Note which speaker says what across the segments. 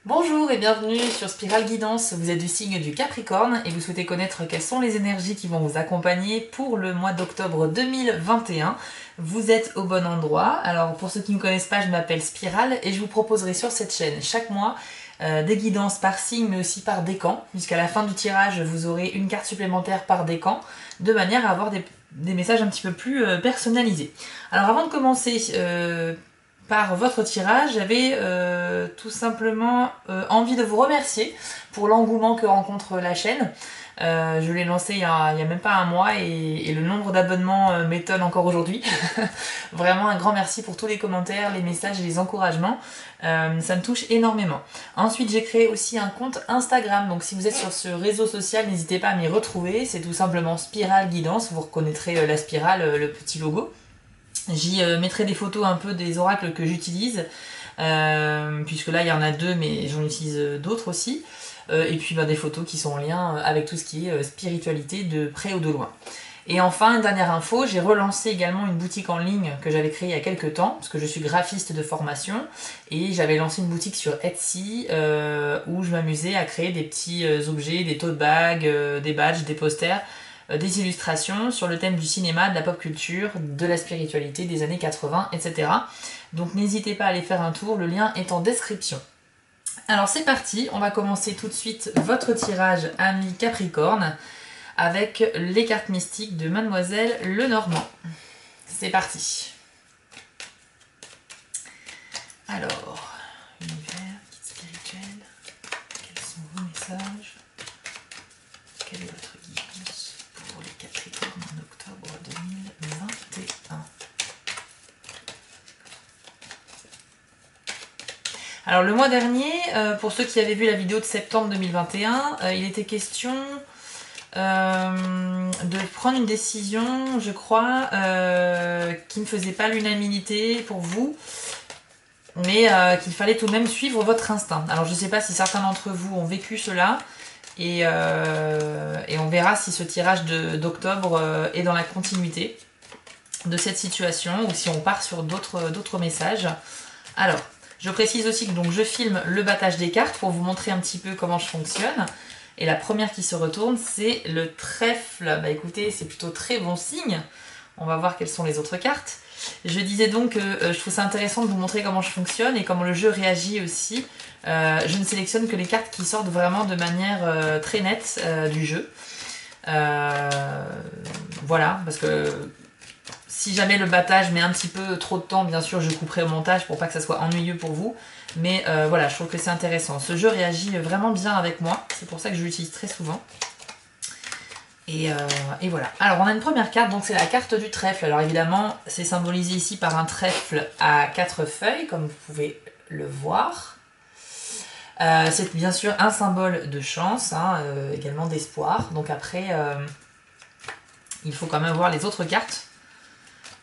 Speaker 1: Bonjour et bienvenue sur Spirale Guidance, vous êtes du signe du Capricorne et vous souhaitez connaître quelles sont les énergies qui vont vous accompagner pour le mois d'octobre 2021. Vous êtes au bon endroit. Alors pour ceux qui ne me connaissent pas, je m'appelle Spirale et je vous proposerai sur cette chaîne chaque mois des guidances par signe mais aussi par décan. Jusqu'à la fin du tirage, vous aurez une carte supplémentaire par décan de manière à avoir des messages un petit peu plus personnalisés. Alors avant de commencer par votre tirage, j'avais tout simplement envie de vous remercier pour l'engouement que rencontre la chaîne. Je l'ai lancé il y a même pas un mois et le nombre d'abonnements m'étonne encore aujourd'hui. Vraiment un grand merci pour tous les commentaires, les messages et les encouragements. Ça me touche énormément. Ensuite, j'ai créé aussi un compte Instagram. Donc si vous êtes sur ce réseau social, n'hésitez pas à m'y retrouver. C'est tout simplement Spirale Guidance. Vous reconnaîtrez la spirale, le petit logo. J'y mettrai des photos un peu des oracles que j'utilise, puisque là il y en a deux, mais j'en utilise d'autres aussi. Et puis des photos qui sont en lien avec tout ce qui est spiritualité de près ou de loin. Et enfin, une dernière info, j'ai relancé également une boutique en ligne que j'avais créée il y a quelques temps, parce que je suis graphiste de formation, et j'avais lancé une boutique sur Etsy où je m'amusais à créer des petits objets, des tote bags, des badges, des posters, des illustrations sur le thème du cinéma, de la pop culture, de la spiritualité des années 80, etc. Donc n'hésitez pas à aller faire un tour, le lien est en description. Alors c'est parti, on va commencer tout de suite votre tirage ami Capricorne avec les cartes mystiques de Mademoiselle Lenormand. C'est parti. Alors, univers, guide spirituel, quels sont vos messages? Quelle est votre guidance pour les Capricornes en octobre 2021? Alors le mois dernier, pour ceux qui avaient vu la vidéo de septembre 2021, il était question de prendre une décision, je crois, qui ne faisait pas l'unanimité pour vous, mais qu'il fallait tout de même suivre votre instinct. Alors je ne sais pas si certains d'entre vous ont vécu cela, et on verra si ce tirage d'octobre est dans la continuité de cette situation, ou si on part sur d'autres messages. Alors, je précise aussi que donc, je filme le battage des cartes pour vous montrer un petit peu comment je fonctionne. Et la première qui se retourne, c'est le trèfle. Bah écoutez, c'est plutôt très bon signe. On va voir quelles sont les autres cartes. Je disais donc que je trouve ça intéressant de vous montrer comment je fonctionne et comment le jeu réagit aussi. Je ne sélectionne que les cartes qui sortent vraiment de manière très nette du jeu. Voilà, parce que si jamais le battage met un petit peu trop de temps, bien sûr, je couperai au montage pour pas que ça soit ennuyeux pour vous. Mais voilà, je trouve que c'est intéressant. Ce jeu réagit vraiment bien avec moi. C'est pour ça que je l'utilise très souvent. Et voilà. Alors, on a une première carte, donc c'est la carte du trèfle. Alors évidemment, c'est symbolisé ici par un trèfle à 4 feuilles, comme vous pouvez le voir. C'est bien sûr un symbole de chance, hein, également d'espoir. Donc après, il faut quand même voir les autres cartes.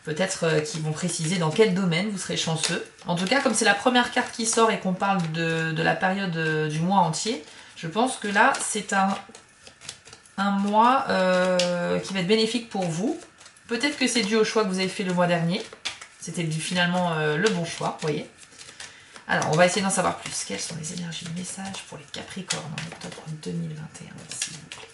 Speaker 1: Peut-être qu'ils vont préciser dans quel domaine vous serez chanceux. En tout cas, comme c'est la première carte qui sort et qu'on parle de la période du mois entier, je pense que là, c'est un mois qui va être bénéfique pour vous. Peut-être que c'est dû au choix que vous avez fait le mois dernier. C'était finalement le bon choix, vous voyez. Alors, on va essayer d'en savoir plus. Quelles sont les énergies de message pour les Capricornes en octobre 2021, s'il vous plaît?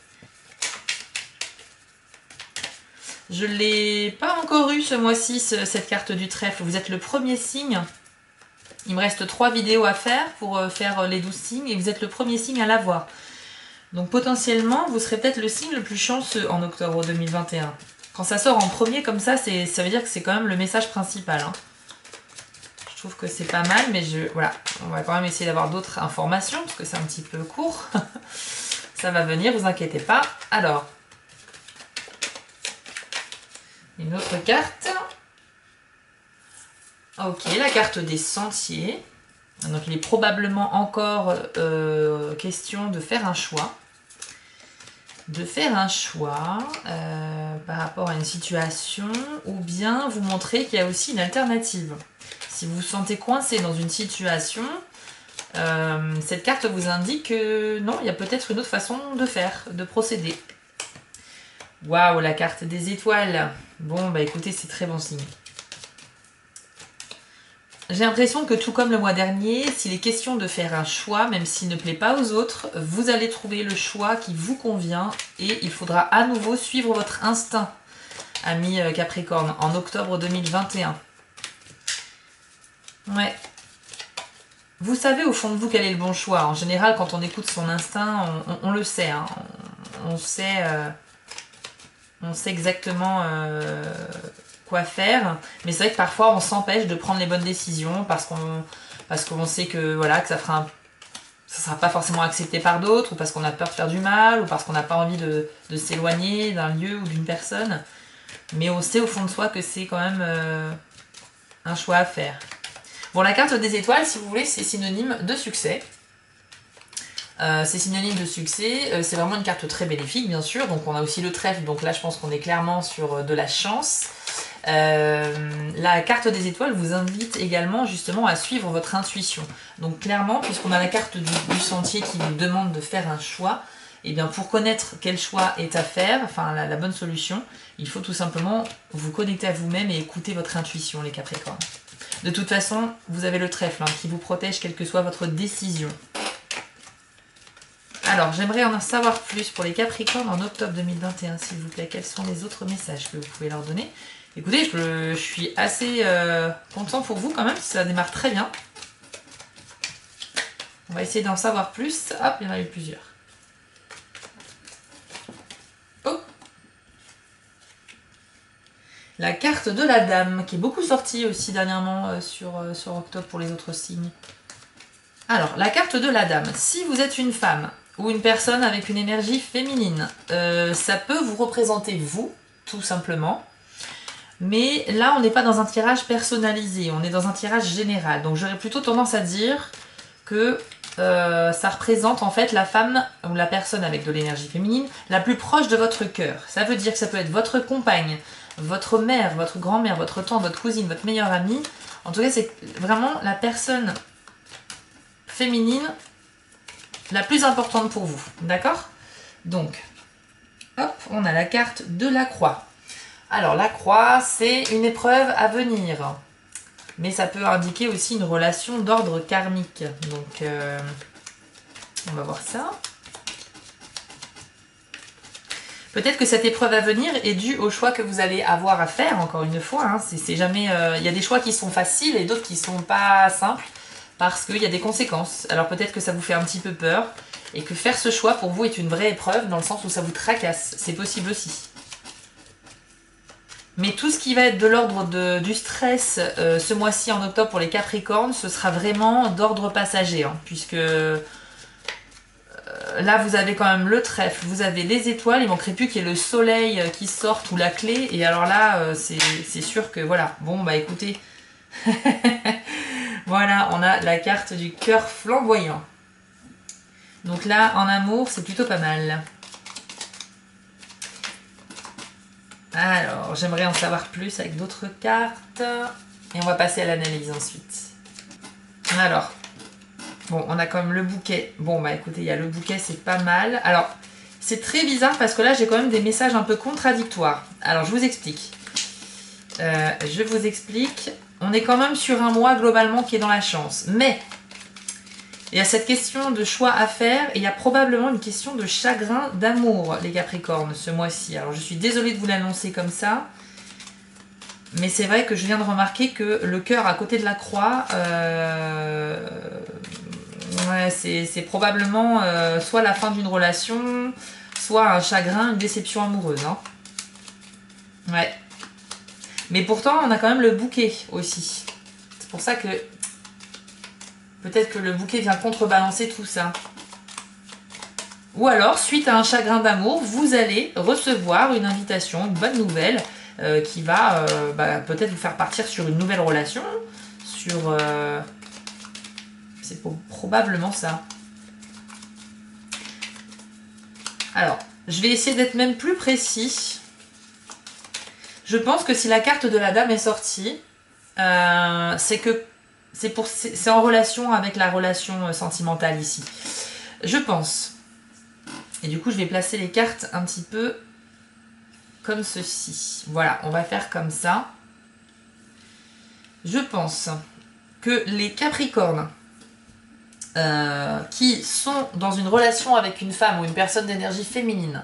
Speaker 1: Je ne l'ai pas encore eu ce mois-ci, cette carte du trèfle. Vous êtes le premier signe. Il me reste 3 vidéos à faire pour faire les 12 signes et vous êtes le premier signe à l'avoir. Donc potentiellement, vous serez peut-être le signe le plus chanceux en octobre 2021. Quand ça sort en premier comme ça, ça veut dire que c'est quand même le message principal. Hein. Je trouve que c'est pas mal, mais voilà, on va quand même essayer d'avoir d'autres informations parce que c'est un petit peu court. Ça va venir, vous inquiétez pas. Alors, une autre carte. Ok, la carte des sentiers. Donc il est probablement encore question de faire un choix. Par rapport à une situation ou bien vous montrer qu'il y a aussi une alternative. Si vous vous sentez coincé dans une situation, cette carte vous indique que non, il y a peut-être une autre façon de faire, de procéder. Waouh, la carte des étoiles. Bon, bah écoutez, c'est très bon signe. j'ai l'impression que tout comme le mois dernier, s'il est question de faire un choix, même s'il ne plaît pas aux autres, vous allez trouver le choix qui vous convient et il faudra à nouveau suivre votre instinct, ami Capricorne, en octobre 2021. Ouais. Vous savez au fond de vous quel est le bon choix. En général, quand on écoute son instinct, on le sait. Hein. On sait exactement quoi faire. Mais c'est vrai que parfois, on s'empêche de prendre les bonnes décisions parce qu'on sait que voilà que ça sera pas forcément accepté par d'autres, ou parce qu'on a peur de faire du mal, ou parce qu'on n'a pas envie de s'éloigner d'un lieu ou d'une personne. Mais on sait au fond de soi que c'est quand même un choix à faire. Bon, la carte des étoiles, si vous voulez, c'est synonyme de succès. C'est synonyme de succès, c'est vraiment une carte très bénéfique, bien sûr. Donc on a aussi le trèfle, donc là je pense qu'on est clairement sur de la chance. La carte des étoiles vous invite également justement à suivre votre intuition. Donc clairement, puisqu'on a la carte du sentier qui nous demande de faire un choix, et bien pour connaître quel choix est à faire, enfin la bonne solution, il faut tout simplement vous connecter à vous-même et écouter votre intuition, les Capricornes. De toute façon, vous avez le trèfle qui vous protège quelle que soit votre décision. Alors, j'aimerais en savoir plus pour les Capricornes en octobre 2021, s'il vous plaît. Quels sont les autres messages que vous pouvez leur donner? Écoutez, je suis assez content pour vous quand même, ça démarre très bien. On va essayer d'en savoir plus. Hop, il y en a eu plusieurs. Oh! La carte de la dame, qui est beaucoup sortie aussi dernièrement sur octobre pour les autres signes. Alors, la carte de la dame. Si vous êtes une femme ou une personne avec une énergie féminine, ça peut vous représenter vous, tout simplement. Mais là, on n'est pas dans un tirage personnalisé, on est dans un tirage général. Donc j'aurais plutôt tendance à dire que ça représente en fait la femme ou la personne avec de l'énergie féminine la plus proche de votre cœur. Ça veut dire que ça peut être votre compagne, votre mère, votre grand-mère, votre tante, votre cousine, votre meilleure amie. En tout cas, c'est vraiment la personne féminine la plus importante pour vous. D'accord? Donc, hop, on a la carte de la croix. Alors, la croix, c'est une épreuve à venir. Mais ça peut indiquer aussi une relation d'ordre karmique. Donc, on va voir ça. Peut-être que cette épreuve à venir est due au choix que vous allez avoir à faire, encore une fois. C'est jamais, y a des choix qui sont faciles et d'autres qui ne sont pas simples parce qu'il y a des conséquences. Alors peut-être que ça vous fait un petit peu peur et que faire ce choix pour vous est une vraie épreuve dans le sens où ça vous tracasse. C'est possible aussi. Mais tout ce qui va être de l'ordre du stress ce mois-ci en octobre pour les Capricornes, ce sera vraiment d'ordre passager, puisque là vous avez quand même le trèfle, vous avez les étoiles, il manquerait plus qu'il y ait le soleil qui sorte ou la clé, et alors là c'est sûr que voilà, bon bah écoutez, voilà, on a la carte du cœur flamboyant. Donc là en amour c'est plutôt pas mal. Alors, j'aimerais en savoir plus avec d'autres cartes. Et on va passer à l'analyse ensuite. Alors, bon, on a quand même le bouquet. Bon, bah écoutez, il y a le bouquet, c'est pas mal. Alors, c'est très bizarre parce que là, j'ai quand même des messages un peu contradictoires. Alors, je vous explique. On est quand même sur un mois globalement qui est dans la chance. Mais il y a cette question de choix à faire et il y a probablement une question de chagrin d'amour, les Capricornes, ce mois-ci. Alors, je suis désolée de vous l'annoncer comme ça, mais c'est vrai que je viens de remarquer que le cœur à côté de la croix, ouais, c'est probablement soit la fin d'une relation, soit un chagrin, une déception amoureuse. Ouais. Mais pourtant, on a quand même le bouquet aussi. C'est pour ça que peut-être que le bouquet vient contrebalancer tout ça. Ou alors, suite à un chagrin d'amour, vous allez recevoir une invitation, une bonne nouvelle, qui va peut-être vous faire partir sur une nouvelle relation. C'est probablement ça. Alors, je vais essayer d'être même plus précis. Je pense que si la carte de la dame est sortie, c'est que c'est en relation avec la relation sentimentale ici. Je pense. Et du coup, je vais placer les cartes un petit peu comme ceci. Voilà, on va faire comme ça. Je pense que les Capricornes qui sont dans une relation avec une femme ou une personne d'énergie féminine,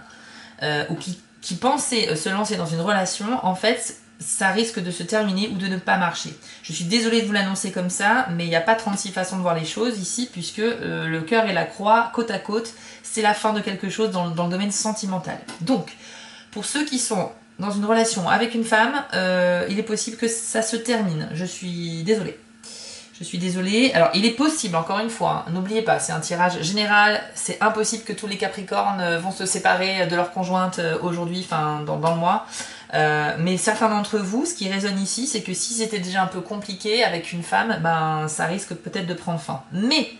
Speaker 1: ou qui pensaient se lancer dans une relation, en fait, ça risque de se terminer ou de ne pas marcher. Je suis désolée de vous l'annoncer comme ça, mais il n'y a pas 36 façons de voir les choses ici, puisque le cœur et la croix, côte à côte, c'est la fin de quelque chose dans le domaine sentimental. Donc, pour ceux qui sont dans une relation avec une femme, il est possible que ça se termine. Je suis désolée. Je suis désolée. Alors, il est possible, encore une fois, hein, n'oubliez pas, c'est un tirage général. C'est impossible que tous les Capricornes vont se séparer de leur conjointe aujourd'hui, enfin, dans le mois. Mais certains d'entre vous, ce qui résonne ici, c'est que si c'était déjà un peu compliqué avec une femme, ben, ça risque peut-être de prendre fin. Mais,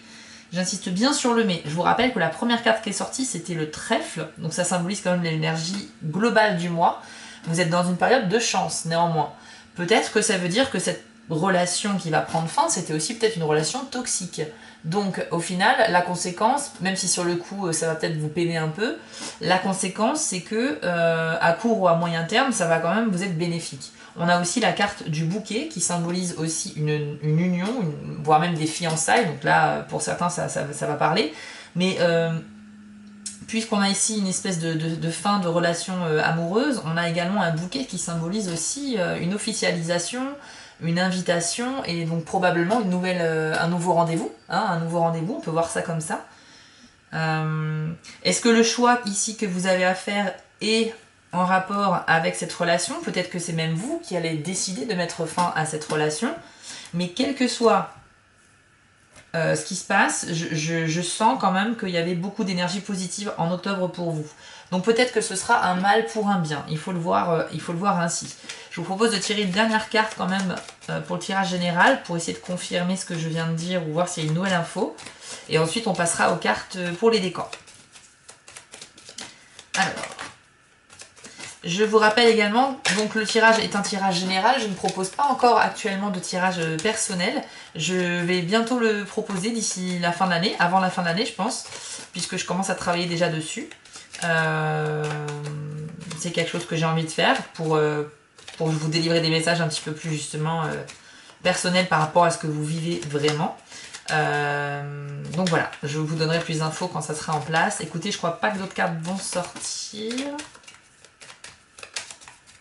Speaker 1: j'insiste bien sur le mais. Je vous rappelle que la première carte qui est sortie, c'était le trèfle. Donc, ça symbolise quand même l'énergie globale du mois. Vous êtes dans une période de chance, néanmoins. Peut-être que ça veut dire que cette relation qui va prendre fin, c'était aussi peut-être une relation toxique. Donc au final, la conséquence, même si sur le coup ça va peut-être vous peiner un peu, la conséquence c'est que à court ou à moyen terme, ça va quand même vous être bénéfique. On a aussi la carte du bouquet qui symbolise aussi une union, voire même des fiançailles. Donc là, pour certains, ça va parler. Mais puisqu'on a ici une espèce de fin de relation amoureuse, on a également un bouquet qui symbolise aussi une officialisation, une invitation et donc probablement un nouveau rendez-vous. Hein, un nouveau rendez-vous, on peut voir ça comme ça. Est-ce que le choix ici que vous avez à faire est en rapport avec cette relation? Peut-être que c'est même vous qui allez décider de mettre fin à cette relation. Mais quel que soit ce qui se passe, je sens quand même qu'il y avait beaucoup d'énergie positive en octobre pour vous. Donc peut-être que ce sera un mal pour un bien. Il faut le voir ainsi. Je vous propose de tirer une dernière carte quand même pour le tirage général pour essayer de confirmer ce que je viens de dire ou voir s'il y a une nouvelle info. Et ensuite on passera aux cartes pour les décans. Alors, je vous rappelle également, donc le tirage est un tirage général, je ne propose pas encore actuellement de tirage personnel. Je vais bientôt le proposer d'ici la fin de l'année, avant la fin de l'année je pense, puisque je commence à travailler déjà dessus. C'est quelque chose que j'ai envie de faire pour vous délivrer des messages un petit peu plus justement personnels par rapport à ce que vous vivez vraiment. Donc voilà, je vous donnerai plus d'infos quand ça sera en place. Écoutez, je crois pas que d'autres cartes vont sortir.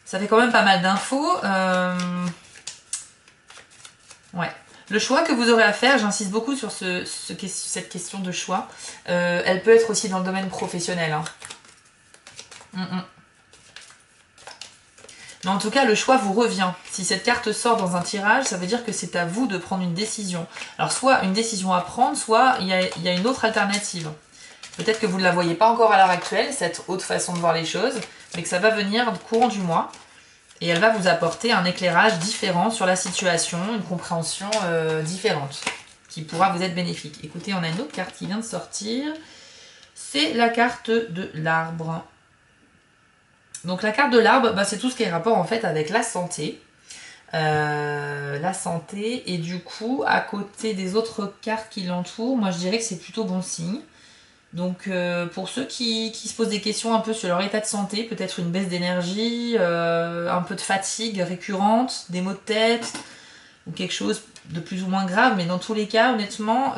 Speaker 1: Ça fait quand même pas mal d'infos. Ouais. Le choix que vous aurez à faire, j'insiste beaucoup sur cette question de choix. Elle peut être aussi dans le domaine professionnel. Hein. Mais en tout cas, le choix vous revient. Si cette carte sort dans un tirage, ça veut dire que c'est à vous de prendre une décision. Alors soit une décision à prendre, soit il y a une autre alternative. Peut-être que vous ne la voyez pas encore à l'heure actuelle, cette autre façon de voir les choses, mais que ça va venir au courant du mois. Et elle va vous apporter un éclairage différent sur la situation, une compréhension différente, qui pourra vous être bénéfique. Écoutez, on a une autre carte qui vient de sortir. C'est la carte de l'arbre. Donc la carte de l'arbre, bah, c'est tout ce qui est rapport en fait avec la santé. La santé, et du coup, à côté des autres cartes qui l'entourent, moi je dirais que c'est plutôt bon signe. Donc pour ceux qui se posent des questions un peu sur leur état de santé, peut-être une baisse d'énergie, un peu de fatigue récurrente, des maux de tête, ou quelque chose de plus ou moins grave, mais dans tous les cas, honnêtement,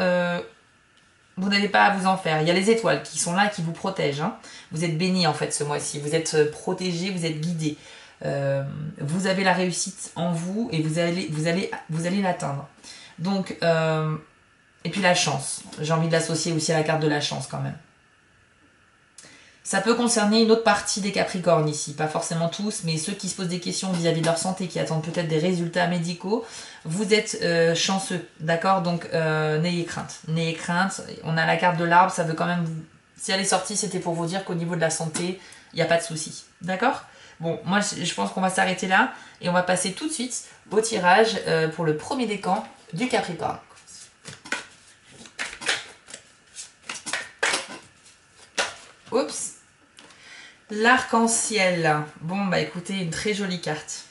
Speaker 1: vous n'avez pas à vous en faire. Il y a les étoiles qui sont là, qui vous protègent. Hein. Vous êtes bénis en fait ce mois-ci, vous êtes protégés, vous êtes guidés. Vous avez la réussite en vous et vous allez l'atteindre. Donc... et puis la chance, j'ai envie de l'associer aussi à la carte de la chance quand même. Ça peut concerner une autre partie des Capricornes ici, pas forcément tous, mais ceux qui se posent des questions vis-à-vis de leur santé, qui attendent peut-être des résultats médicaux, vous êtes chanceux, d'accord? Donc n'ayez crainte, on a la carte de l'arbre, ça veut quand même... Si elle est sortie, c'était pour vous dire qu'au niveau de la santé, il n'y a pas de souci, d'accord? Bon, moi je pense qu'on va s'arrêter là, et on va passer tout de suite au tirage pour le premier décan du Capricorne. Oups. L'arc-en-ciel. Bon, bah écoutez, une très jolie carte.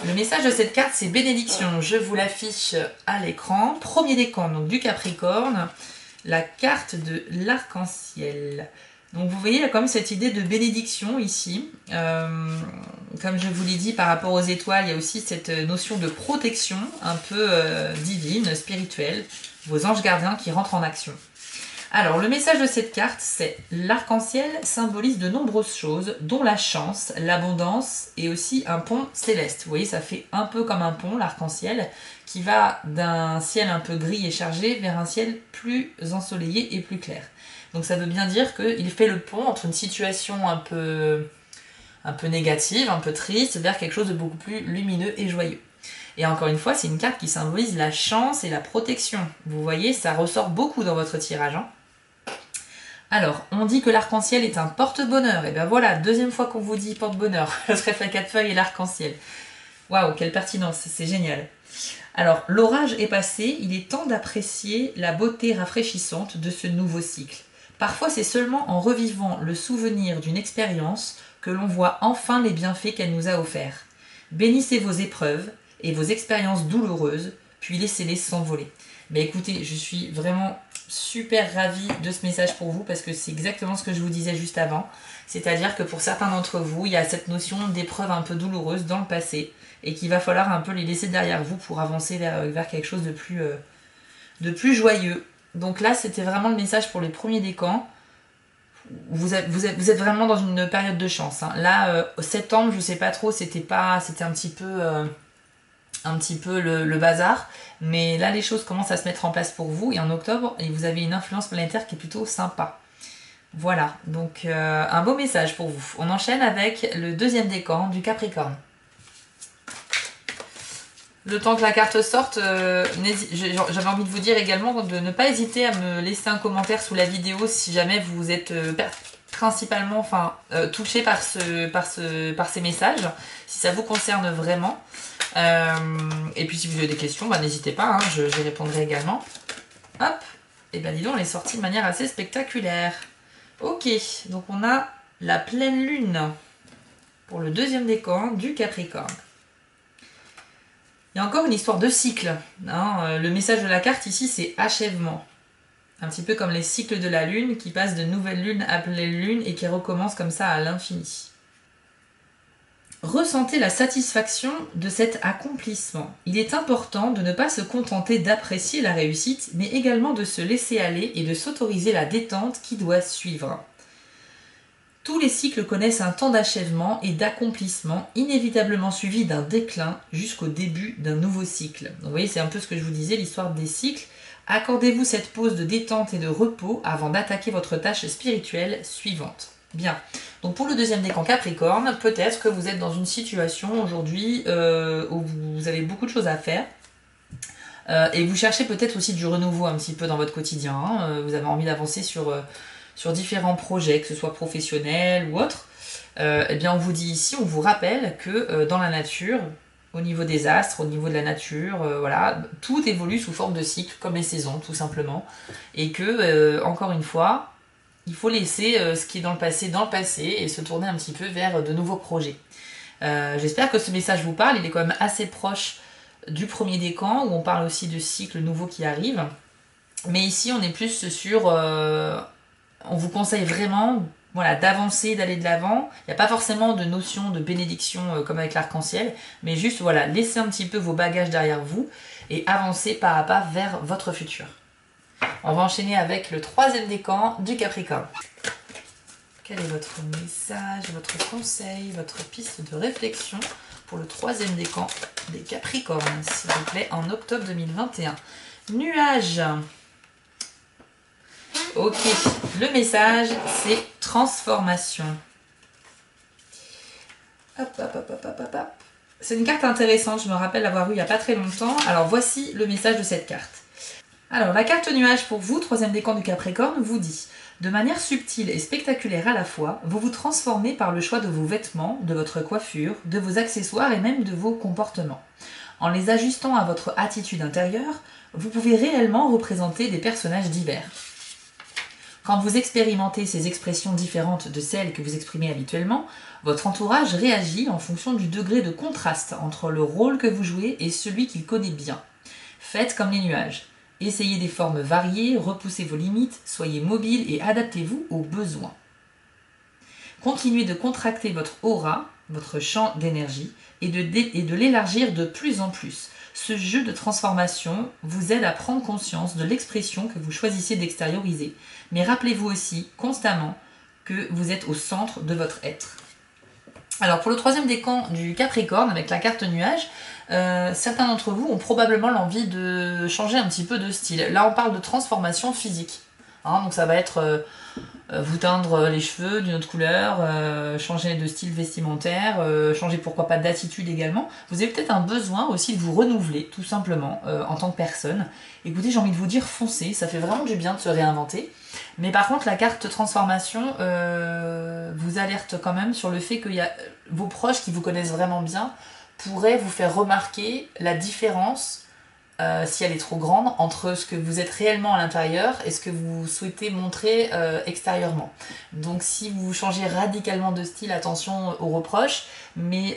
Speaker 1: Le message de cette carte, c'est bénédiction. Je vous l'affiche à l'écran. Premier décan, donc du Capricorne. La carte de l'arc-en-ciel. Donc vous voyez, il y a quand même cette idée de bénédiction ici. Comme je vous l'ai dit, par rapport aux étoiles, il y a aussi cette notion de protection un peu divine, spirituelle. Vos anges gardiens qui rentrent en action. Alors, le message de cette carte, c'est l'arc-en-ciel symbolise de nombreuses choses, dont la chance, l'abondance et aussi un pont céleste. Vous voyez, ça fait un peu comme un pont, l'arc-en-ciel, qui va d'un ciel un peu gris et chargé vers un ciel plus ensoleillé et plus clair. Donc ça veut bien dire qu'il fait le pont entre une situation un peu négative, un peu triste, vers quelque chose de beaucoup plus lumineux et joyeux. Et encore une fois, c'est une carte qui symbolise la chance et la protection. Vous voyez, ça ressort beaucoup dans votre tirage. Alors, on dit que l'arc-en-ciel est un porte-bonheur. Et bien voilà, deuxième fois qu'on vous dit porte-bonheur. Le trèfle à 4 feuilles et l'arc-en-ciel. Waouh, quelle pertinence, c'est génial. Alors, l'orage est passé, il est temps d'apprécier la beauté rafraîchissante de ce nouveau cycle. Parfois, c'est seulement en revivant le souvenir d'une expérience que l'on voit enfin les bienfaits qu'elle nous a offerts. Bénissez vos épreuves et vos expériences douloureuses, puis laissez-les s'envoler. Mais écoutez, je suis vraiment super ravie de ce message pour vous parce que c'est exactement ce que je vous disais juste avant. C'est-à-dire que pour certains d'entre vous, il y a cette notion d'épreuve un peu douloureuse dans le passé et qu'il va falloir un peu les laisser derrière vous pour avancer vers quelque chose de plus joyeux. Donc là, c'était vraiment le message pour les premiers décans. Vous êtes vraiment dans une période de chance. Hein. Là, septembre, je sais pas trop, c'était un petit peu le bazar. Mais là, les choses commencent à se mettre en place pour vous. Et en octobre, vous avez une influence planétaire qui est plutôt sympa. Voilà, donc un beau message pour vous. On enchaîne avec le deuxième décan du Capricorne. Le temps que la carte sorte, j'avais envie de vous dire également de ne pas hésiter à me laisser un commentaire sous la vidéo si jamais vous êtes principalement touché par ces messages, si ça vous concerne vraiment. Et puis si vous avez des questions, n'hésitez pas, hein, j'y répondrai également. Hop, et bien dis donc, elle est sortie de manière assez spectaculaire. Ok, donc on a la pleine lune pour le deuxième décan du Capricorne. Il y a encore une histoire de cycle. Hein. Le message de la carte ici, c'est achèvement. Un petit peu comme les cycles de la lune qui passent de nouvelle lune à pleine lune et qui recommencent comme ça à l'infini. Ressentez la satisfaction de cet accomplissement. Il est important de ne pas se contenter d'apprécier la réussite, mais également de se laisser aller et de s'autoriser la détente qui doit suivre. Tous les cycles connaissent un temps d'achèvement et d'accomplissement, inévitablement suivi d'un déclin jusqu'au début d'un nouveau cycle. Donc vous voyez, c'est un peu ce que je vous disais, l'histoire des cycles. Accordez-vous cette pause de détente et de repos avant d'attaquer votre tâche spirituelle suivante. Bien, donc pour le deuxième décan Capricorne, peut-être que vous êtes dans une situation aujourd'hui où vous avez beaucoup de choses à faire. Et vous cherchez peut-être aussi du renouveau un petit peu dans votre quotidien. Hein. Vous avez envie d'avancer sur différents projets, que ce soit professionnels ou autres. Eh bien, on vous dit ici, on vous rappelle que dans la nature, au niveau des astres, au niveau de la nature, voilà, tout évolue sous forme de cycle, comme les saisons, tout simplement. Et que, encore une fois, il faut laisser ce qui est dans le passé et se tourner un petit peu vers de nouveaux projets. J'espère que ce message vous parle, il est quand même assez proche du premier décan, où on parle aussi de cycles nouveaux qui arrivent. Mais ici, on est plus sur... on vous conseille vraiment d'avancer, d'aller de l'avant. Il n'y a pas forcément de notion de bénédiction comme avec l'arc-en-ciel, mais juste laissez un petit peu vos bagages derrière vous et avancez pas à pas vers votre futur. On va enchaîner avec le troisième décan du Capricorne. Quel est votre message, votre conseil, votre piste de réflexion pour le troisième décan des Capricornes, s'il vous plaît, en octobre 2021. Nuages. Ok, le message, c'est transformation. Hop. C'est une carte intéressante, je me rappelle l'avoir eue il n'y a pas très longtemps. Alors voici le message de cette carte. Alors la carte nuage pour vous, troisième décan du Capricorne, vous dit: de manière subtile et spectaculaire à la fois, vous vous transformez par le choix de vos vêtements, de votre coiffure, de vos accessoires et même de vos comportements. En les ajustant à votre attitude intérieure, vous pouvez réellement représenter des personnages divers. Quand vous expérimentez ces expressions différentes de celles que vous exprimez habituellement, votre entourage réagit en fonction du degré de contraste entre le rôle que vous jouez et celui qu'il connaît bien. Faites comme les nuages. Essayez des formes variées, repoussez vos limites, soyez mobile et adaptez-vous aux besoins. Continuez de contracter votre aura, votre champ d'énergie, et de l'élargir de plus en plus. Ce jeu de transformation vous aide à prendre conscience de l'expression que vous choisissez d'extérioriser. Mais rappelez-vous aussi constamment que vous êtes au centre de votre être. Alors pour le troisième décan du Capricorne, avec la carte nuage, certains d'entre vous ont probablement l'envie de changer un petit peu de style. Là on parle de transformation physique. Hein, donc ça va être vous teindre les cheveux d'une autre couleur, changer de style vestimentaire, changer pourquoi pas d'attitude également. Vous avez peut-être un besoin aussi de vous renouveler tout simplement en tant que personne. Écoutez, j'ai envie de vous dire foncez, ça fait vraiment du bien de se réinventer. Mais par contre la carte transformation vous alerte quand même sur le fait qu'il y a vos proches qui vous connaissent vraiment bien pourraient vous faire remarquer la différence si elle est trop grande, entre ce que vous êtes réellement à l'intérieur et ce que vous souhaitez montrer extérieurement. Donc si vous changez radicalement de style, attention aux reproches, mais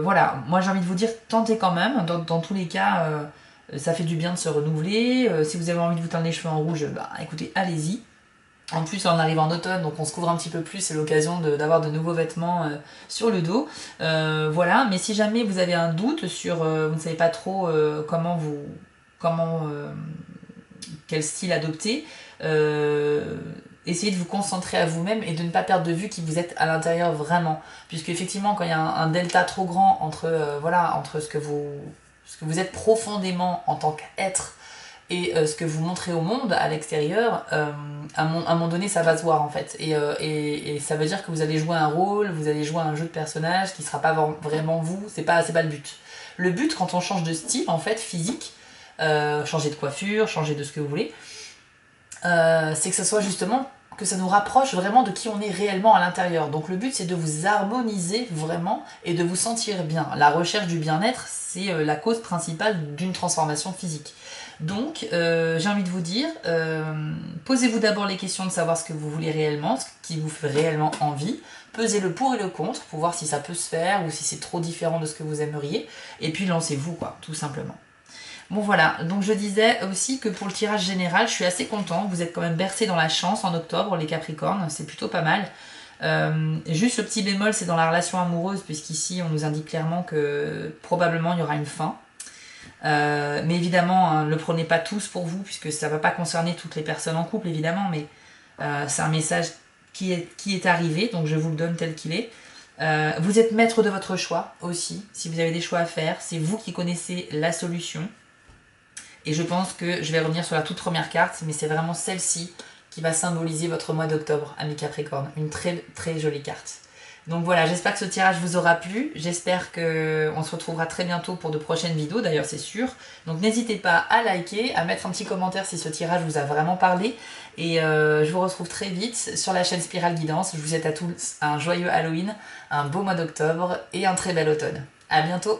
Speaker 1: voilà, moi j'ai envie de vous dire, tentez quand même, dans tous les cas, ça fait du bien de se renouveler, si vous avez envie de vous teindre les cheveux en rouge, bah écoutez, allez-y. En plus, on arrive en automne, donc on se couvre un petit peu plus, c'est l'occasion d'avoir de nouveaux vêtements sur le dos. Voilà, mais si jamais vous avez un doute sur, vous ne savez pas trop quel style adopter, essayez de vous concentrer à vous-même et de ne pas perdre de vue qui vous êtes à l'intérieur vraiment. Puisque effectivement, quand il y a un delta trop grand entre ce que vous êtes profondément en tant qu'être, et ce que vous montrez au monde à l'extérieur, à un moment donné ça va se voir en fait, et ça veut dire que vous allez jouer un rôle, vous allez jouer un jeu de personnage qui sera pas vraiment vous, c'est pas le but. Le but quand on change de style en fait physique, changer de coiffure, changer de ce que vous voulez, c'est que ça soit justement que ça nous rapproche vraiment de qui on est réellement à l'intérieur. Donc le but c'est de vous harmoniser vraiment et de vous sentir bien. La recherche du bien-être c'est la cause principale d'une transformation physique. Donc j'ai envie de vous dire, posez-vous d'abord les questions de savoir ce que vous voulez réellement, ce qui vous fait réellement envie, pesez le pour et le contre pour voir si ça peut se faire ou si c'est trop différent de ce que vous aimeriez, et puis lancez-vous quoi, tout simplement. Bon voilà, donc je disais aussi que pour le tirage général, je suis assez content, vous êtes quand même bercés dans la chance en octobre, les Capricornes, c'est plutôt pas mal. Juste le petit bémol, c'est dans la relation amoureuse, puisqu'ici on nous indique clairement que probablement il y aura une fin. Mais évidemment, hein, ne le prenez pas tous pour vous, puisque ça ne va pas concerner toutes les personnes en couple, évidemment, mais c'est un message qui est arrivé, donc je vous le donne tel qu'il est. Vous êtes maître de votre choix aussi, si vous avez des choix à faire, c'est vous qui connaissez la solution. Et je pense que je vais revenir sur la toute première carte, mais c'est vraiment celle-ci qui va symboliser votre mois d'octobre, amis Capricorne. Une très très jolie carte. Donc voilà, j'espère que ce tirage vous aura plu. J'espère qu'on se retrouvera très bientôt pour de prochaines vidéos, d'ailleurs c'est sûr. Donc n'hésitez pas à liker, à mettre un petit commentaire si ce tirage vous a vraiment parlé. Et je vous retrouve très vite sur la chaîne Spirale Guidance. Je vous souhaite à tous un joyeux Halloween, un beau mois d'octobre et un très bel automne. A bientôt!